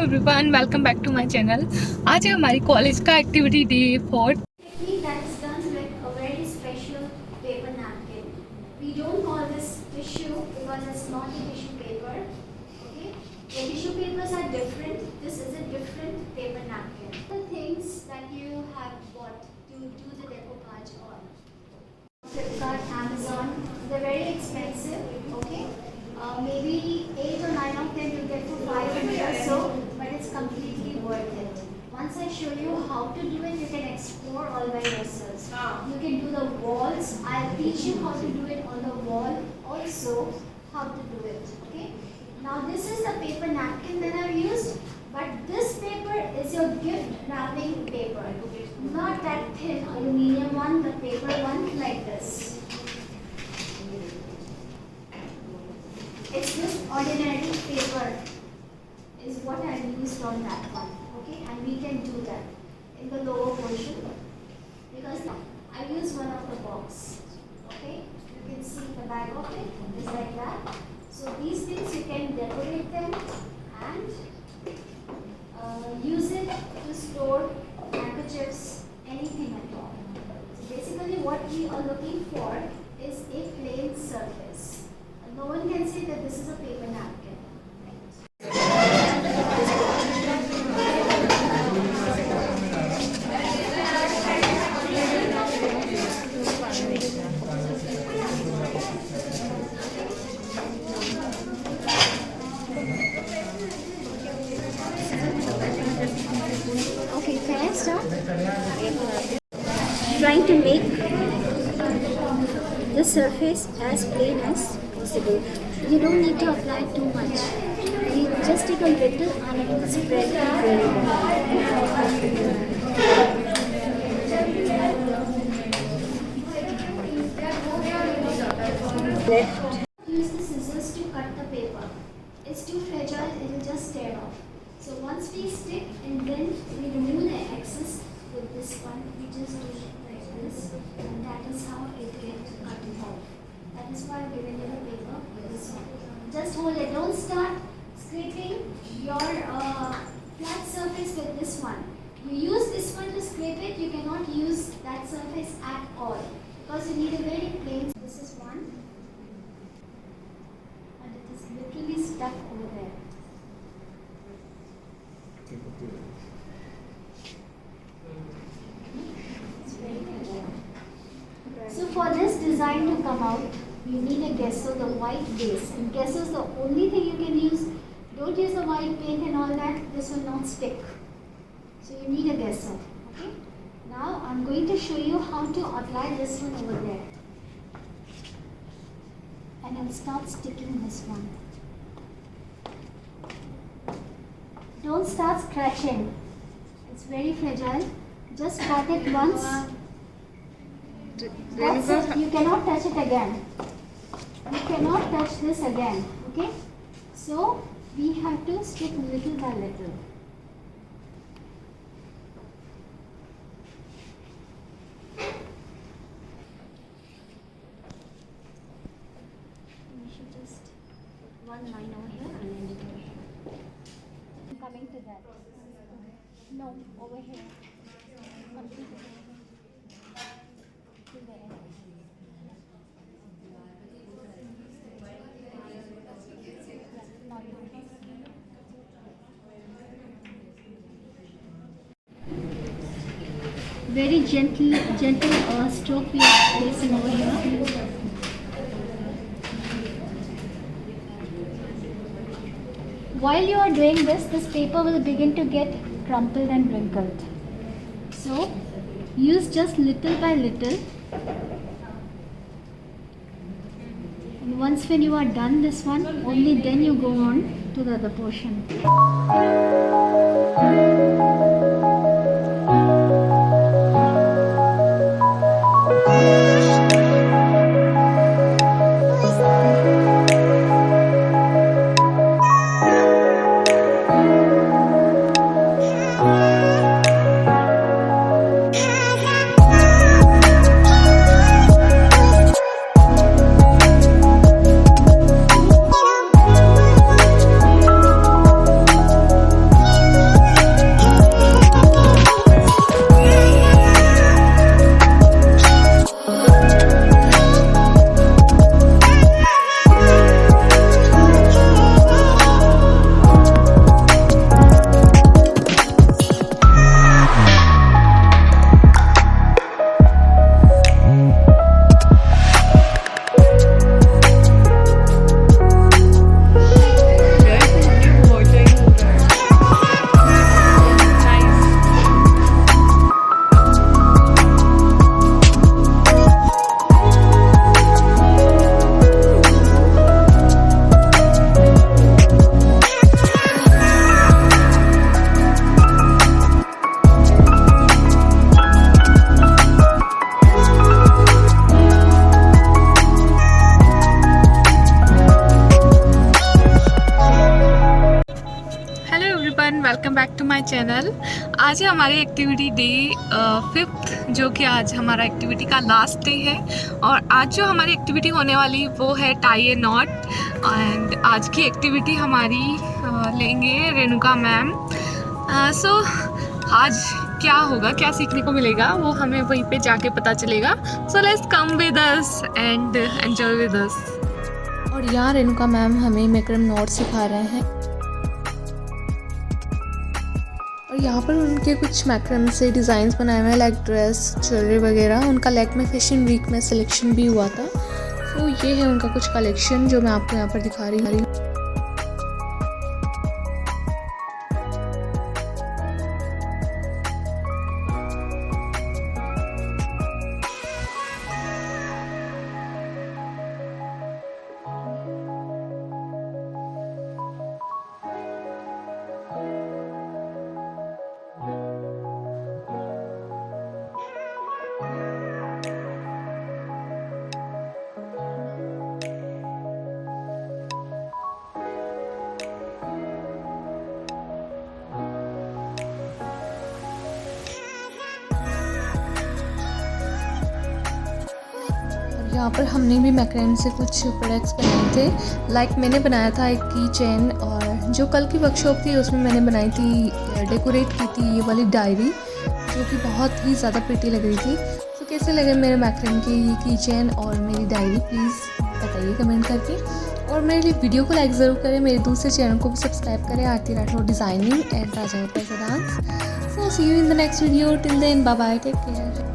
Everyone, welcome back to my channel. आज है हमारी कॉलेज का activity day 4। That's done with a very special paper napkin. We don't call this tissue because it's not a tissue paper. Okay, the tissue papers are different. This is a different paper napkin. The things that you have bought to do the decopage on Flipkart, Amazon, they're very expensive. Okay, maybe 8 or 9 of them you get for 500 or so, but it's completely worth it. Once I show you how to do it, you can explore all by yourselves. You can do the walls. I'll teach you how to do it on the wall, also how to do it. Okay. Now this is the paper napkin that I've used, but this paper is your gift wrapping paper, not that thin aluminium one, the paper one like this. It's this ordinary paper is what I've used on that one. Okay, and we can do that in the lower portion because I use one of the box. Okay, you can see the back of it is like that. So these things you can decorate them and use it to store handkerchiefs, anything at all. So basically what we are looking for is a plain surface. No one can say that this is a paper napkin. Okay, can I start? Trying to make the surface as plain as possible. You don't need to apply too much. You just take a little and it will spread very well. Left. Use the scissors to cut the paper. It's too fragile, it will just tear off. So once we stick and then we remove the excess with this one, we just do it like this, and that is how it gets cut off. That is why I've given you the paper with this one. Just hold it. Don't start scraping your flat surface with this one. You use this one to scrape it. You cannot use that surface at all because you need a very plain. This is one, and it is literally stuck over there. It's very good. So for this design to come out, you need a gesso, the white base. And gesso is the only thing you can use. Don't use the white paint and all that. This will not stick. So you need a gesso. Okay. Now I'm going to show you how to apply this one over there. And I'll start sticking this one. Don't start scratching. It's very fragile. Just pat it once. That's it. You cannot touch it again. You cannot touch this again. Okay? So we have to stick little by little. We should just put one line over here and end it over here. I'm coming to that. No, over here. Completely over here. To the end. Very gentle stroke we are placing over here. While you are doing this paper will begin to get crumpled and wrinkled. So use just little by little. And once when you are done this one, only then you go on to the other portion. Everyone, welcome back to my channel. आज है हमारी activity day 5th, जो कि आज हमारा activity का last day है। और आज जो हमारी एक्टिविटी होने वाली वो है टाई ए नॉट। एंड आज की एक्टिविटी हमारी लेंगे रेणुका मैम। सो आज क्या होगा, क्या सीखने को मिलेगा, वो हमें वहीं पे जाके पता चलेगा। So let's come with us and enjoy with us. और यहाँ रेणुका मैम हमें मैक्रम नॉट सिखा रहे हैं। और यहाँ पर उनके कुछ मैक्रम से डिज़ाइंस बनाए हुए हैं, लाइक ड्रेस, ज्वेलरी वगैरह। उनका लैक में फैशन वीक में सिलेक्शन भी हुआ था। तो ये है उनका कुछ कलेक्शन जो मैं आपको यहाँ पर दिखा रही हूँ। यहाँ पर हमने भी मैक्रम से कुछ प्रोडक्ट्स बनाए थे। लाइक मैंने बनाया था एक की चेन, और जो कल की वर्कशॉप थी उसमें मैंने बनाई थी, डेकोरेट की थी ये वाली डायरी, जो कि बहुत ही ज़्यादा प्रिटी लग रही थी। तो कैसे लगे मेरे मैक्रम की ये की चेन और मेरी डायरी, प्लीज़ बताइए कमेंट करके। और मेरे लिए वीडियो को लाइक ज़रूर करें, मेरे दूसरे चैनल को भी सब्सक्राइब करें, Aarti Rathore designing and Rajawat dance. So see you in the next video, till then bye bye, take care.